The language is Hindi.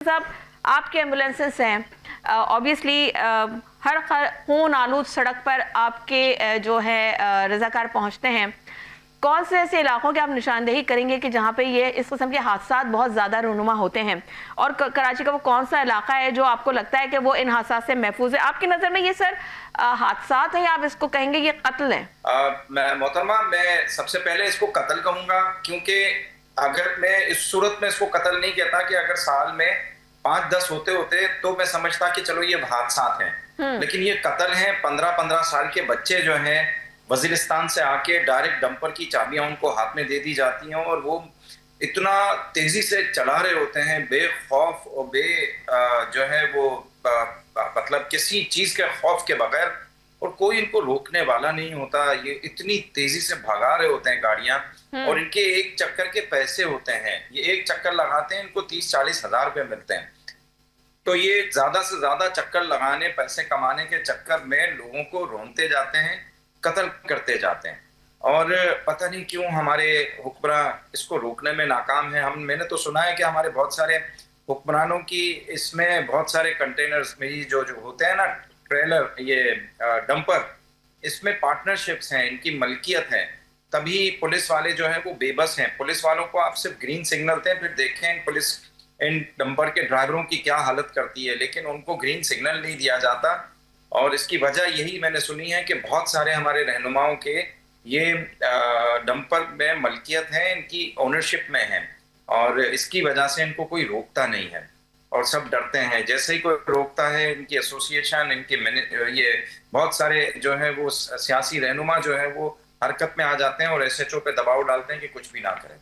साहब, आपके एम्बुलेंसेस हैं, ऑब्वियसली हर खून आलूद सड़क पर आपके जो है रजाकार पहुंचते हैं। कौन से ऐसे इलाकों की आप निशानदेही करेंगे कि जहां पे ये इस किस्म के हादसात बहुत ज़्यादा रूनुमा होते हैं, और कराची का वो कौन सा इलाका है जो आपको लगता है कि वो इन हादसात से महफूज है? आपकी नज़र में ये सर हादसात है या आप इसको कहेंगे ये कत्ल है? मोहतरमा, मैं सबसे पहले इसको कत्ल कहूंगा, क्योंकि अगर मैं इस सूरत में इसको कत्ल नहीं कहता कि अगर साल में 5-10 होते होते तो मैं समझता कि चलो ये हादसात हैं, लेकिन ये कत्ल हैं। 15-15 साल के बच्चे जो हैं वजीरिस्तान से आके डायरेक्ट डंपर की चाबियां उनको हाथ में दे दी जाती हैं और वो इतना तेजी से चला रहे होते हैं बेखौफ और जो है वो मतलब किसी चीज के खौफ के बगैर, और कोई इनको रोकने वाला नहीं होता। ये इतनी तेजी से भगा रहे होते हैं गाड़ियां, और इनके एक चक्कर के पैसे होते हैं। ये एक चक्कर लगाते हैं, इनको 30-40 हजार रुपए मिलते हैं। तो ये ज्यादा से ज्यादा चक्कर लगाने, पैसे कमाने के चक्कर में लोगों को रोनते जाते हैं, कत्ल करते जाते हैं। और पता नहीं क्यों हमारे हुक्मरान इसको रोकने में नाकाम है। मैंने तो सुना है कि हमारे बहुत सारे हुक्मरानों की इसमें बहुत सारे कंटेनर्स में ही जो जो होते हैं ना, ट्रेलर, ये डंपर, इसमें पार्टनरशिप्स हैं, इनकी मलकियत है। तभी पुलिस वाले जो हैं वो बेबस हैं। पुलिस वालों को आप सिर्फ ग्रीन सिग्नल दें, फिर देखें पुलिस इन डंपर के ड्राइवरों की क्या हालत करती है, लेकिन उनको ग्रीन सिग्नल नहीं दिया जाता। और इसकी वजह यही मैंने सुनी है कि बहुत सारे हमारे रहनुमाओं के ये डंपर में मलकियत है, इनकी ओनरशिप में है, और इसकी वजह से इनको कोई रोकता नहीं है और सब डरते हैं। जैसे ही कोई रोकता है, इनकी एसोसिएशन, ये बहुत सारे जो है वो सियासी रहनुमा जो है वो हरकत में आ जाते हैं और एसएचओ पे दबाव डालते हैं कि कुछ भी ना करें।